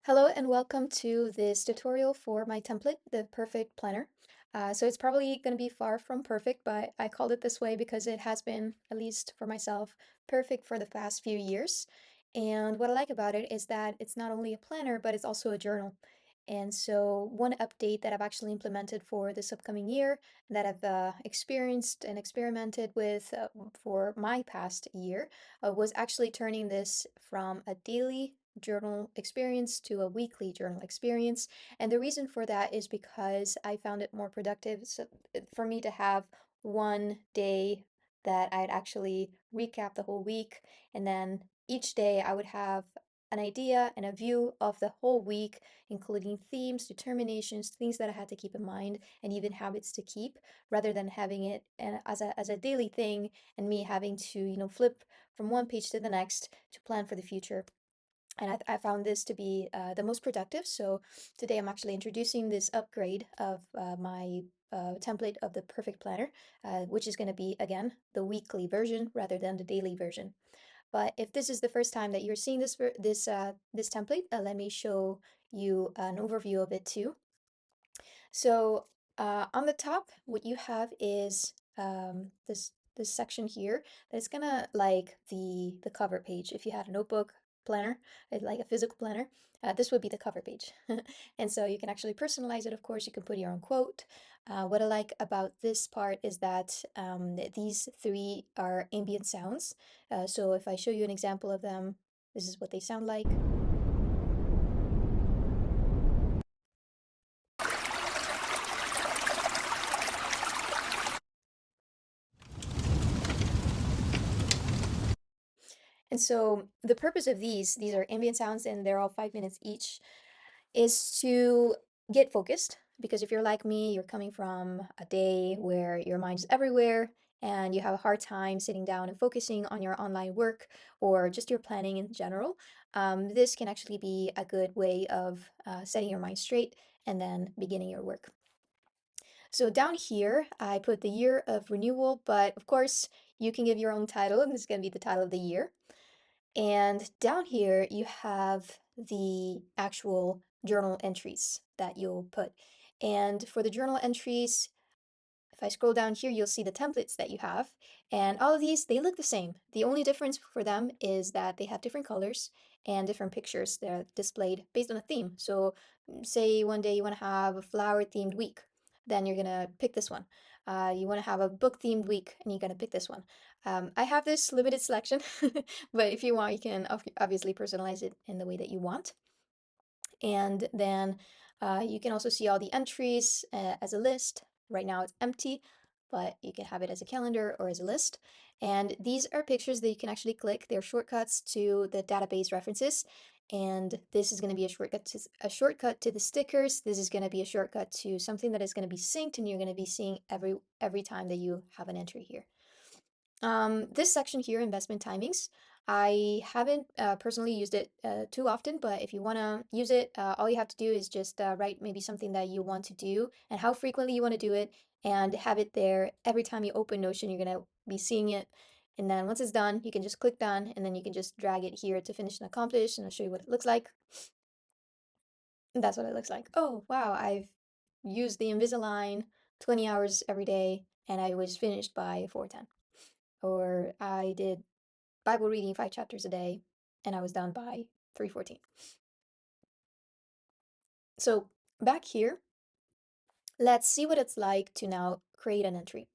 Hello and welcome to this tutorial for my template, the perfect planner. So it's probably going to be far from perfect, but I called it this way because it has been, at least for myself, perfect for the past few years. And what I like about it is that it's not only a planner, but it's also a journal. And so one update that I've actually implemented for this upcoming year that I've experienced and experimented with for my past year was actually turning this from a daily journal experience to a weekly journal experience. And the reason for that is because I found it more productive for me to have one day that I'd actually recap the whole week. And then each day I would have an idea and a view of the whole week, including themes, determinations, things that I had to keep in mind, and even habits to keep, rather than having it as a daily thing and me having to, flip from one page to the next to plan for the future. And I found this to be the most productive. So today I'm actually introducing this upgrade of my template of the perfect planner, which is going to be, again, the weekly version rather than the daily version. But if this is the first time that you're seeing this template, let me show you an overview of it too. So on the top, what you have is this section here that's gonna like the cover page. If you had a notebook planner, like a physical planner, this would be the cover page. And so you can actually personalize it. Of course, you can put your own quote. What I like about this part is that these three are ambient sounds. So if I show you an example of them, this is what they sound like. And so the purpose of these are ambient sounds and they're all 5 minutes each, is to get focused. Because if you're like me, you're coming from a day where your mind is everywhere and you have a hard time sitting down and focusing on your online work or just your planning in general, this can actually be a good way of setting your mind straight and then beginning your work. So down here, I put the year of renewal, but of course, you can give your own title, and this is going to be the title of the year. And down here, you have the actual journal entries that you'll put. And for the journal entries, if I scroll down here, you'll see the templates that you have. And all of these, they look the same. The only difference for them is that they have different colors and different pictures that are displayed based on a theme. So say one day you want to have a flower themed week, then you're gonna pick this one. You want to have a book themed week and you're gonna pick this one. I have this limited selection, but if you want, you can obviously personalize it in the way that you want. And then you can also see all the entries as a list. Right now it's empty, but you can have it as a calendar or as a list. And these are pictures that you can actually click. They're shortcuts to the database references. And this is going to be a shortcut to the stickers. This is going to be a shortcut to something that is going to be synced and you're going to be seeing every time that you have an entry here. This section here, investment timings, I haven't personally used it too often, but if you want to use it, all you have to do is just write maybe something that you want to do and how frequently you want to do it and have it there. Every time you open Notion, you're going to be seeing it. And then once it's done, you can just click done and then you can just drag it here to finish and accomplish. And I'll show you what it looks like. And that's what it looks like. Oh, wow, I've used the Invisalign 20 hours every day and I was finished by 4:10. Or I did Bible reading 5 chapters a day, and I was done by 3:14. So back here, let's see what it's like to now create an entry.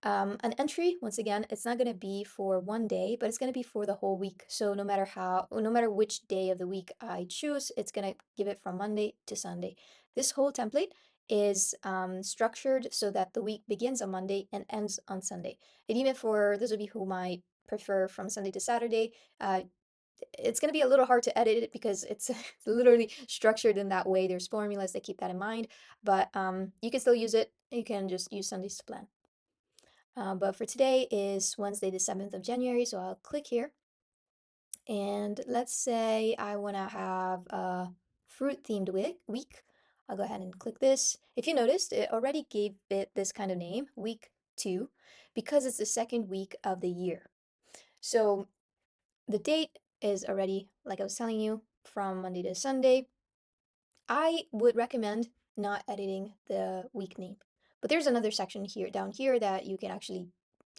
An entry, once again, it's not going to be for one day, but it's going to be for the whole week. So no matter which day of the week I choose, it's going to give it from Monday to Sunday. This whole template is structured so that the week begins on Monday and ends on Sunday. And even for those of you who might prefer from Sunday to Saturday, it's going to be a little hard to edit it because it's literally structured in that way. There's formulas that keep that in mind, but you can still use it. You can just use Sundays to plan. But for today is Wednesday, the 7th of January, so I'll click here. And let's say I want to have a fruit-themed week. I'll go ahead and click this. If you noticed, it already gave it this kind of name, week 2, because it's the second week of the year. So the date is already, like I was telling you, from Monday to Sunday, I would recommend not editing the week name. But there's another section here down here that you can actually,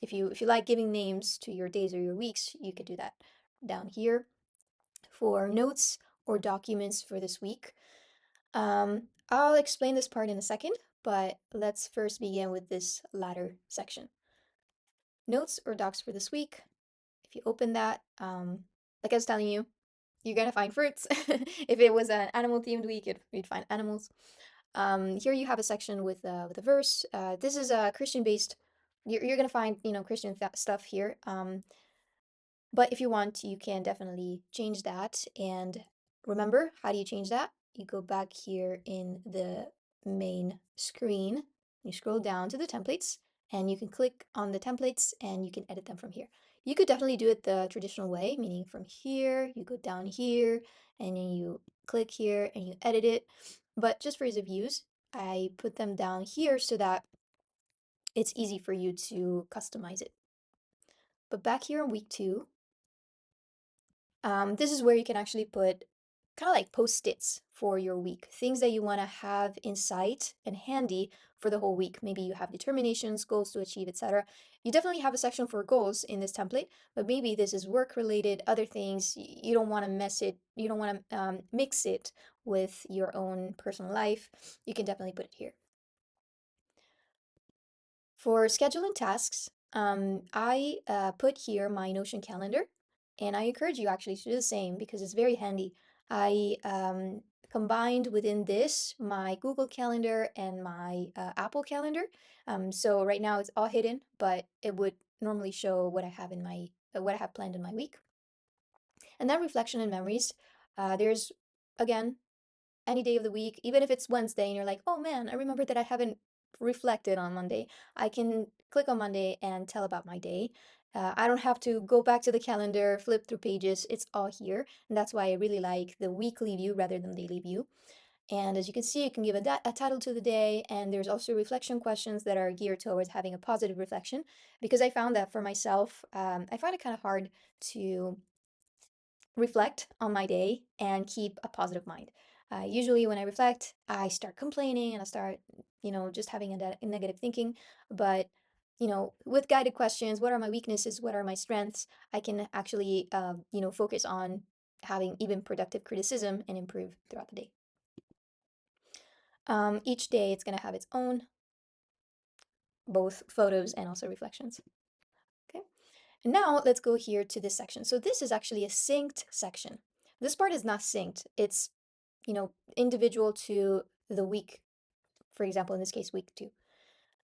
if you like giving names to your days or your weeks, you could do that down here for notes or documents for this week. I'll explain this part in a second, but let's first begin with this latter section. Notes or docs for this week. If you open that, like I was telling you, you're gonna find fruits. If it was an animal themed week, you'd find animals. Here you have a section with a verse. This is a Christian based. You're gonna find Christian stuff here. But if you want, you can definitely change that. And remember, how do you change that? You go back here in the main screen, you scroll down to the templates, and you can click on the templates and you can edit them from here. You could definitely do it the traditional way, meaning from here, you go down here, and then you click here and you edit it. But just for ease of use, I put them down here so that it's easy for you to customize it. But back here in week 2, this is where you can actually put kind of like post-its for your week, things that you want to have in sight and handy for the whole week. Maybe you have determinations, goals to achieve, etc. You definitely have a section for goals in this template, but maybe this is work related, other things. You don't want to mess it, you don't want to mix it with your own personal life. You can definitely put it here. For scheduling tasks, I put here my Notion calendar, and I encourage you actually to do the same because it's very handy. I combined within this my Google Calendar and my Apple Calendar. So right now it's all hidden, but it would normally show what I have in my what I have planned in my week. And then reflection and memories. There's again any day of the week, even if it's Wednesday and you're like, oh man, I remember that I haven't reflected on Monday. I can click on Monday and tell about my day. I don't have to go back to the calendar, flip through pages. It's all here. And that's why I really like the weekly view rather than daily view. And as you can see, you can give a title to the day. And there's also reflection questions that are geared towards having a positive reflection. Because I found that for myself, I find it kind of hard to reflect on my day and keep a positive mind. Usually, when I reflect, I start complaining and I start, just having a negative thinking. But, with guided questions, what are my weaknesses? What are my strengths? I can actually, focus on having even productive criticism and improve throughout the day. Each day, it's going to have its own, both photos and also reflections. Okay. And now let's go here to this section. So this is actually a synced section. This part is not synced. It's individual to the week, for example, in this case, week 2.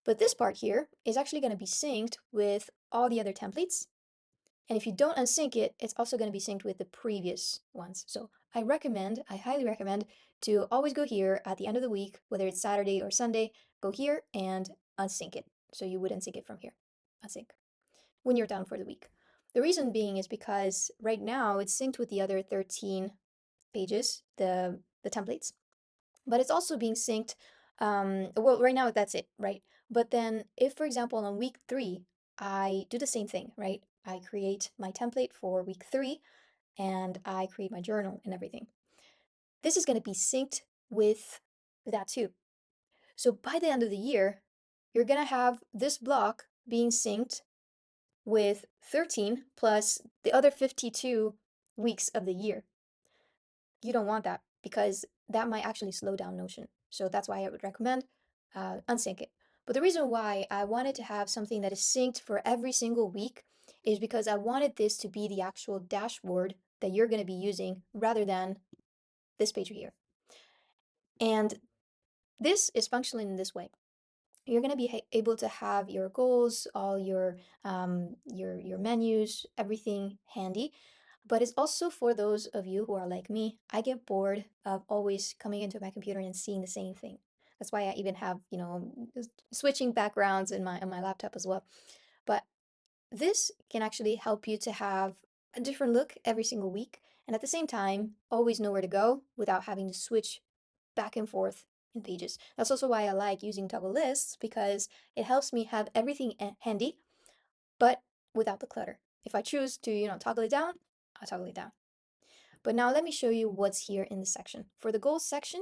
But this part here is actually going to be synced with all the other templates. And if you don't unsync it, it's also going to be synced with the previous ones. So I highly recommend to always go here at the end of the week, whether it's Saturday or Sunday, go here and unsync it. So you would unsync it from here, unsync, when you're done for the week. The reason being is because right now it's synced with the other 13 pages, the templates, but it's also being synced. Well, right now that's it, right? But then if, for example, on week 3, I do the same thing, right? I create my template for week 3 and I create my journal and everything. This is going to be synced with that too. So by the end of the year, you're going to have this block being synced with 13 plus the other 52 weeks of the year. You don't want that because that might actually slow down Notion. So that's why I would recommend unsync it. But the reason why I wanted to have something that is synced for every single week is because I wanted this to be the actual dashboard that you're going to be using rather than this page here. And this is functioning in this way. You're going to be able to have your goals, all your menus, everything handy. But it's also for those of you who are like me. I get bored of always coming into my computer and seeing the same thing. That's why I even have, switching backgrounds in my laptop as well. But this can actually help you to have a different look every single week, and at the same time, always know where to go without having to switch back and forth in pages. That's also why I like using toggle lists because it helps me have everything handy, but without the clutter. If I choose to, toggle it down, I'll toggle it down. But now let me show you what's here in the section. For the goals section,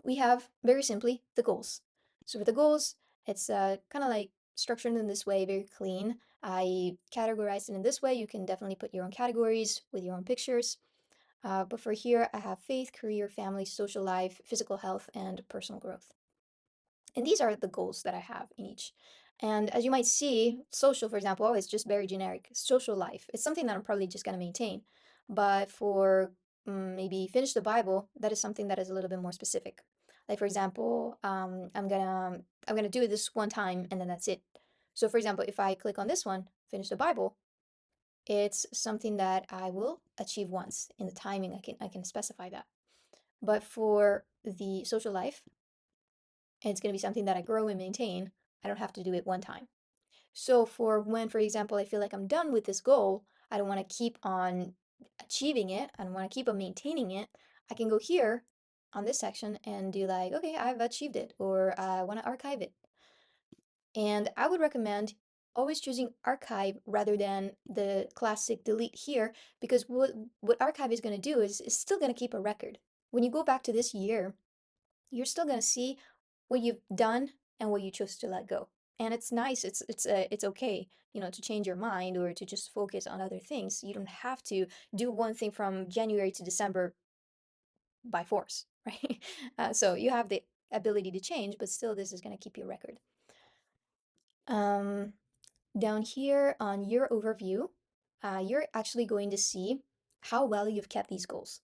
we have very simply the goals. So for the goals, it's kind of like structured in this way, very clean. I categorized it in this way. You can definitely put your own categories with your own pictures. But for here, I have faith, career, family, social life, physical health, and personal growth. And these are the goals that I have in each. And as you might see, social, for example, is just very generic. Social life, it's something that I'm probably just going to maintain. But for maybe finish the Bible, that is something that is a little bit more specific. Like for example, I'm gonna do it this one time and then that's it. So for example, if I click on this one, finish the Bible, it's something that I will achieve once in the timing. I can specify that. But for the social life, it's going to be something that I grow and maintain. I don't have to do it one time. So for when, for example, I feel like I'm done with this goal, I don't want to keep on achieving it. I don't want to keep on maintaining it. I can go here on this section and do like, okay, I've achieved it, or I want to archive it. And I would recommend always choosing archive rather than the classic delete here, because what archive is going to do is it's still going to keep a record. When you go back to this year, you're still going to see what you've done and what you chose to let go. And it's nice. It's okay, to change your mind or to just focus on other things. You don't have to do one thing from January to December by force, right? So you have the ability to change, but still, this is going to keep your record. Um, Down here on your overview, you're actually going to see how well you've kept these goals.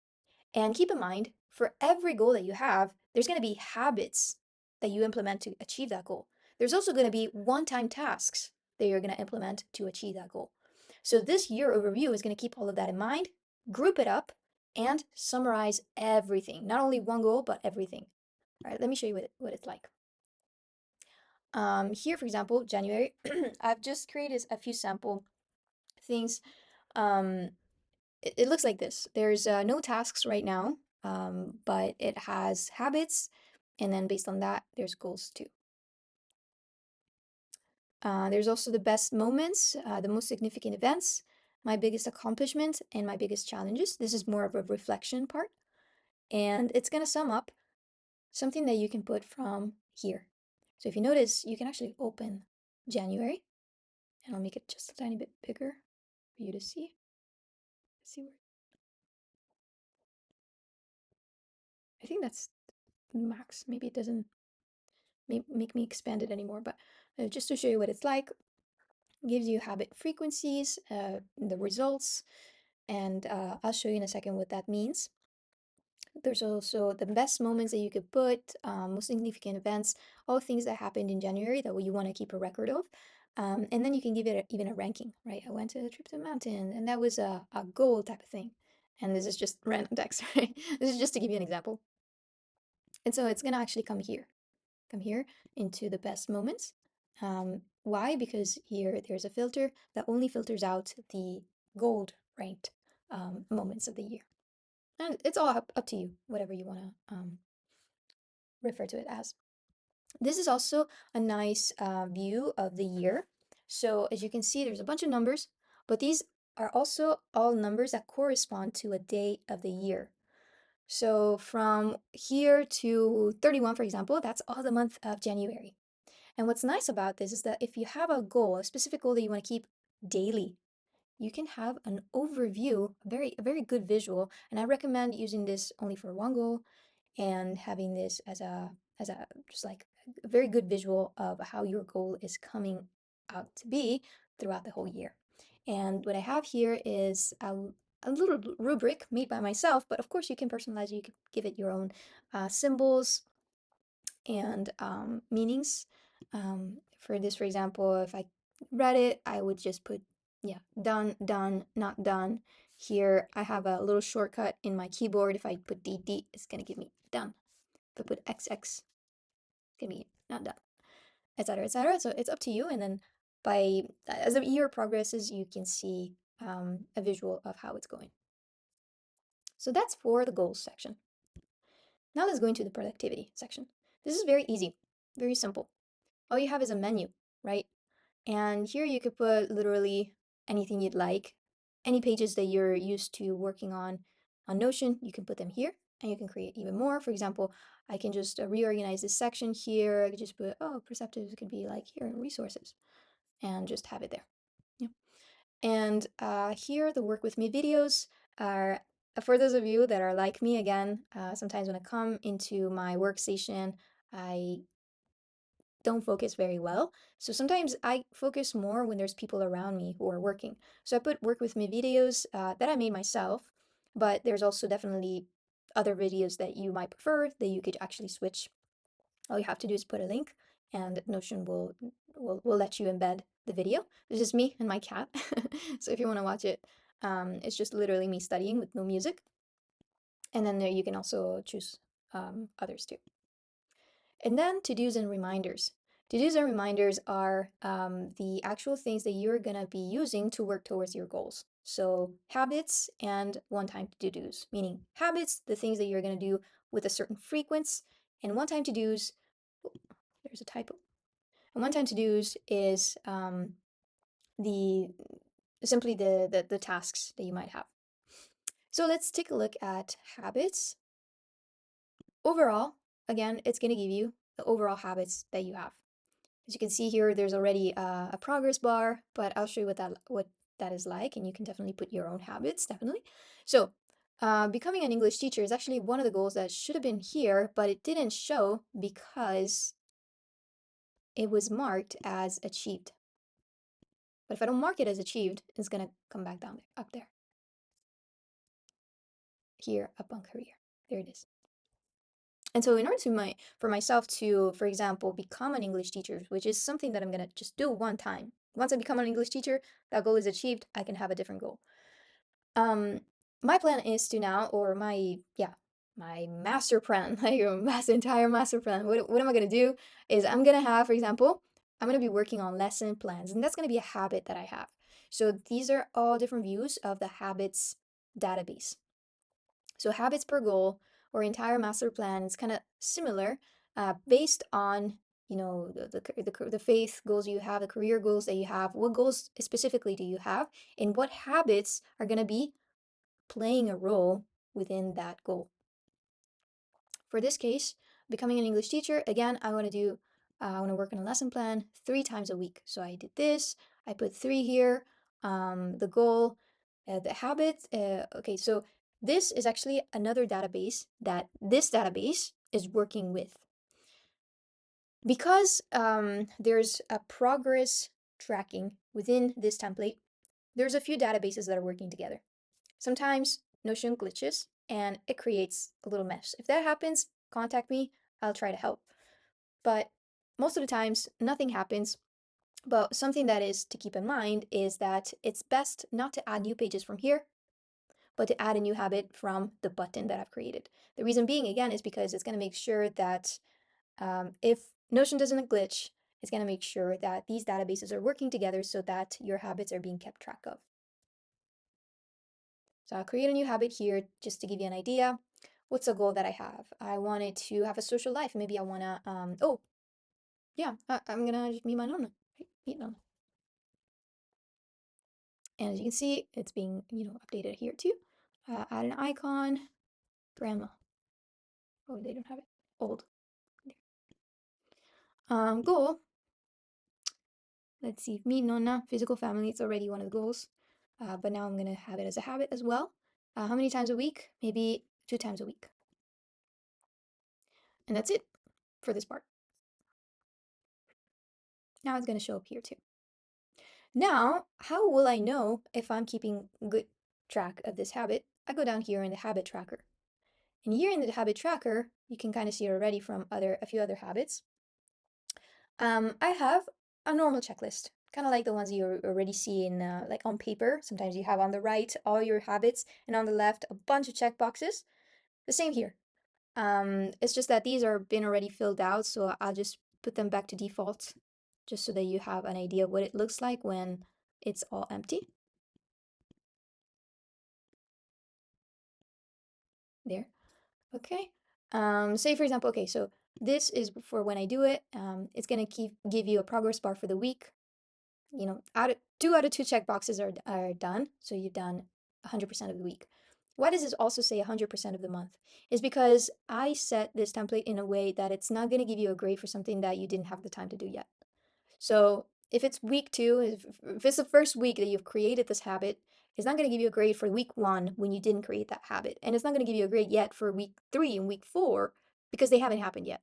And keep in mind, for every goal that you have, there's going to be habits that you implement to achieve that goal. There's also going to be one-time tasks that you're going to implement to achieve that goal. So this year overview is going to keep all of that in mind, group it up, and summarize everything. Not only one goal, but everything. All right, let me show you what it's like. Here, for example, January, I've just created a few sample things. Um, it looks like this. There's no tasks right now, but it has habits, and then based on that, there's goals too. There's also the best moments, the most significant events, my biggest accomplishment, and my biggest challenges. This is more of a reflection part, and it's going to sum up something that you can put from here. So if you notice, you can actually open January, and I'll make it just a tiny bit bigger for you to see. Let's see where. I think that's max. Maybe it doesn't make me expand it anymore, but just to show you what it's like, gives you habit frequencies, the results, and I'll show you in a second what that means. There's also the best moments that you could put, most significant events, all things that happened in January that you want to keep a record of. And then you can give it even a ranking, right? I went to a trip to the mountain, and that was a goal type of thing. And this is just random text, right? This is just to give you an example. And so it's going to actually come here into the best moments. Why? Because here there's a filter that only filters out the gold ranked moments of the year. And it's all up to you, whatever you want to refer to it as. This is also a nice view of the year. So as you can see, there's a bunch of numbers, but these are also all numbers that correspond to a day of the year. So from here to 31, for example, that's all the month of January. And what's nice about this is that if you have a goal, a specific goal that you want to keep daily, you can have an overview, a very good visual. And I recommend using this only for one goal and having this as a just like a very good visual of how your goal is coming out to be throughout the whole year. And what I have here is a little rubric made by myself, but of course you can personalize it. You can give it your own symbols and meanings. For this, for example, if I read it, I would just put, yeah, done, done, not done. Here, I have a little shortcut in my keyboard. If I put DD, it's going to give me done. If I put XX, it's going to be not done, etc., etc. So it's up to you. And then as the year progresses, you can see a visual of how it's going. So that's for the goals section. Now let's go into the productivity section. This is very easy, very simple. All you have is a menu, right? And here you could put literally anything you'd like, any pages that you're used to working on. On Notion, you can put them here and you can create even more. For example, I can just reorganize this section here. I could just put, oh, perceptives could be like here in resources and just have it there. Yeah. And here, the work with me videos are, for those of you that are like me, again, sometimes when I come into my workstation, I don't focus very well. So sometimes I focus more when there's people around me who are working. So I put work with me videos that I made myself, but there's also definitely other videos that you might prefer that you could actually switch. All you have to do is put a link and Notion will let you embed the video. This is me and my cat. So if you want to watch it, it's just literally me studying with no music. And then there you can also choose others too. And then to-dos and reminders. To-dos and reminders are the actual things that you're going to be using to work towards your goals. So habits and one-time to-dos, meaning habits, the things that you're going to do with a certain frequency, and one-time to-dos, there's a typo. And one-time to-dos is the simply the tasks that you might have. So let's take a look at habits. Overall, again, it's going to give you the overall habits that you have. As you can see here, there's already a progress bar, but I'll show you what that is like, and you can definitely put your own habits, definitely. So, becoming an English teacher is actually one of the goals that should have been here, but it didn't show because it was marked as achieved. But if I don't mark it as achieved, it's gonna come back down there, up there. Here, up on career. There it is. And so in order for myself to, for example, become an English teacher, which is something that I'm gonna just do one time. Once I become an English teacher, that goal is achieved, I can have a different goal. Um, my plan is to now, or my master plan, like a entire master plan. What am I gonna do? Is I'm gonna have, for example, I'm gonna be working on lesson plans, and that's gonna be a habit that I have. So these are all different views of the habits database. So habits per goal or entire master plan is kind of similar, based on the faith goals you have, the career goals that you have. What goals specifically do you have, and what habits are going to be playing a role within that goal? For this case, becoming an English teacher, again, I want to work on a lesson plan 3 times a week. So I did this, I put 3 here. The goal, the habit. Okay, so this is actually another database that this database is working with. Because there's a progress tracking within this template, there's a few databases that are working together. Sometimes Notion glitches and it creates a little mess. If that happens, contact me. I'll try to help. But most of the times, nothing happens. But something that is to keep in mind is that it's best not to add new pages from here, but to add a new habit from the button that I've created. The reason being, again, is because it's going to make sure that if Notion doesn't glitch, it's going to make sure that these databases are working together so that your habits are being kept track of. So I'll create a new habit here just to give you an idea. What's a goal that I have? I wanted to have a social life. Maybe I want to, oh, yeah, I'm going to just meet my nonna. Right? Meet nonna. And as you can see, it's being, updated here too. Add an icon, grandma. Oh, they don't have it. Old. Goal. Let's see. Meet nonna, physical family. It's already one of the goals. But now I'm going to have it as a habit as well. How many times a week? Maybe 2 times a week. And that's it for this part. Now it's going to show up here too. Now, how will I know if I'm keeping good track of this habit? I go down here in the habit tracker. And here in the habit tracker, you can kind of see already from a few other habits. I have a normal checklist, kind of like the ones you already see in like on paper. Sometimes you have on the right all your habits, and on the left a bunch of check boxes. The same here. It's just that these are been already filled out, so I'll just put them back to default, just so that you have an idea of what it looks like when it's all empty. There. Okay. Say for example, okay, so this is for when I do it. It's gonna give you a progress bar for the week. Out of 2 check boxes are done, so you've done 100% of the week. Why does this also say 100% of the month? Is because I set this template in a way that it's not going to give you a grade for something that you didn't have the time to do yet. So if it's week two, if it's the first week that you've created this habit, it's not going to give you a grade for week one when you didn't create that habit. And it's not going to give you a grade yet for week three and week four because they haven't happened yet.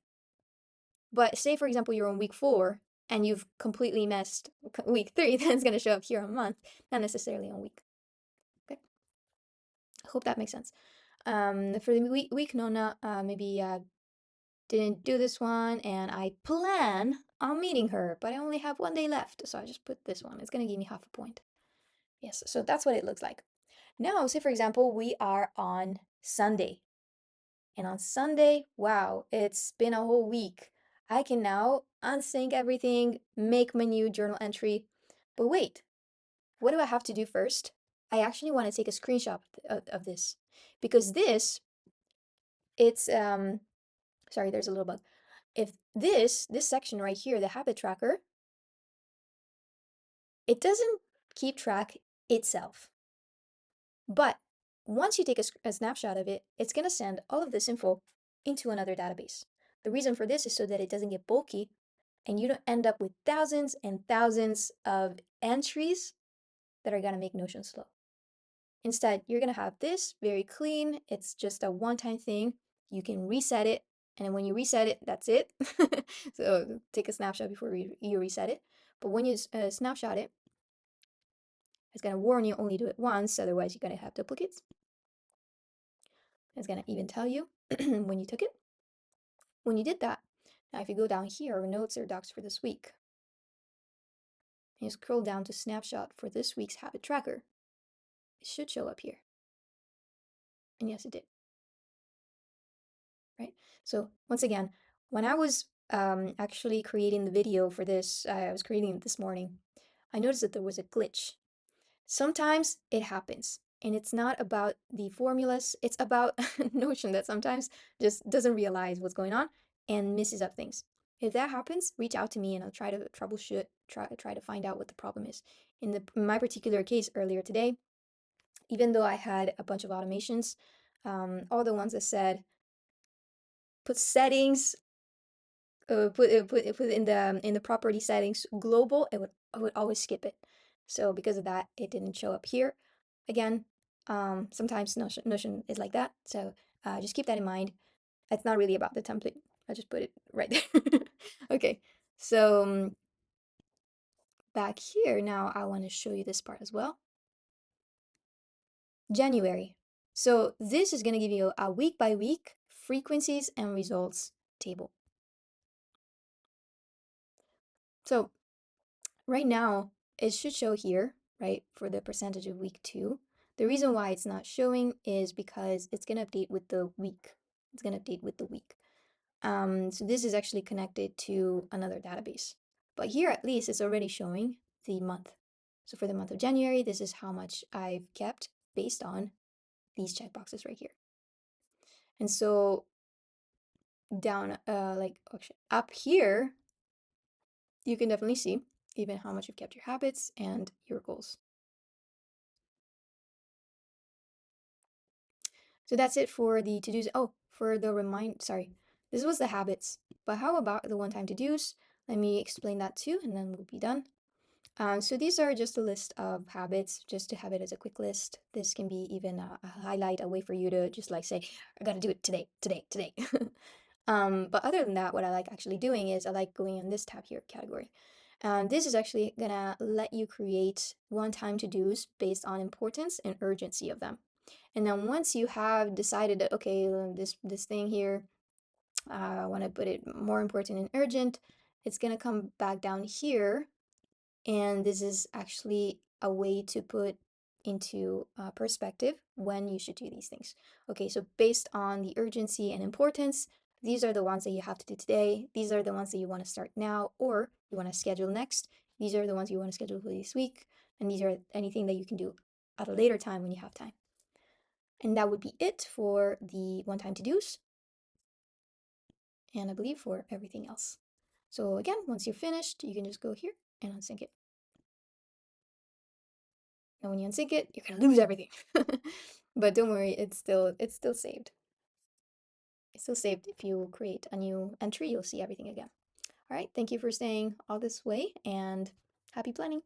But say, for example, you're on week four and you've completely missed week three, then it's going to show up here on month, not necessarily on week. Okay. I hope that makes sense. For the week Nona, maybe didn't do this one, and I plan on meeting her, but I only have 1 day left, so I just put this one. It's gonna give me half a point. Yes, so that's what it looks like. Now, say for example, we are on Sunday, and on Sunday, wow, it's been a whole week. I can now unsync everything, make my new journal entry. But wait, what do I have to do first? I actually want to take a screenshot of this because it's sorry, there's a little bug. If this section right here, the habit tracker, it doesn't keep track itself. But once you take a snapshot of it, it's going to send all of this info into another database. The reason for this is so that it doesn't get bulky and you don't end up with thousands and thousands of entries that are going to make Notion slow. Instead, you're going to have this very clean. It's just a one-time thing. You can reset it. And then when you reset it, that's it. So take a snapshot before you reset it. But when you snapshot it, it's going to warn you only do it once. Otherwise, you're going to have duplicates. It's going to even tell you when you took it. When you did that, now if you go down here, notes or docs for this week, and you scroll down to snapshot for this week's habit tracker, it should show up here. And yes, it did. Right? So once again, when I was actually creating the video for this, I was creating it this morning, I noticed that there was a glitch. Sometimes it happens, and it's not about the formulas, it's about Notion that sometimes just doesn't realize what's going on and messes up things. If that happens, reach out to me and I'll try to troubleshoot, try to find out what the problem is. In my particular case earlier today, even though I had a bunch of automations, all the ones that said put settings, put in the property settings global, I would always skip it. So because of that, it didn't show up here. Again, sometimes Notion is like that. So just keep that in mind. It's not really about the template. I just put it right there. Okay, so back here now, I want to show you this part as well. January. So this is going to give you a week by week frequencies and results table. So right now, it should show here, right, for the percentage of week two. The reason why it's not showing is because it's going to update with the week. It's going to update with the week. So this is actually connected to another database. But here, at least, it's already showing the month. So for the month of January, this is how much I've kept based on these checkboxes right here. And so down, like up here, you can definitely see even how much you've kept your habits and your goals. So that's it for the to-dos. Oh, for the sorry, this was the habits, but how about the one-time to-dos? Let me explain that too, and then we'll be done. So these are just a list of habits, just to have it as a quick list. This can be even a highlight, a way for you to just like say, I gotta do it today, today, today. But other than that, what I like actually doing is I like going on this tab here, category. This is actually gonna let you create one-time to-dos based on importance and urgency of them. And then once you have decided that, okay, this thing here, I want to put it more important and urgent, it's gonna come back down here, and this is actually a way to put into perspective when you should do these things. Okay, so based on the urgency and importance, these are the ones that you have to do today. These are the ones that you want to start now or you want to schedule next. These are the ones you want to schedule for this week. And these are anything that you can do at a later time when you have time. And that would be it for the one-time to-dos. And I believe for everything else. So again, once you're finished, you can just go here and unsync it. And when you unsync it, you're gonna lose everything. But don't worry, it's still saved. It's still saved. If you create a new entry, you'll see everything again. All right, thank you for staying all this way and happy planning.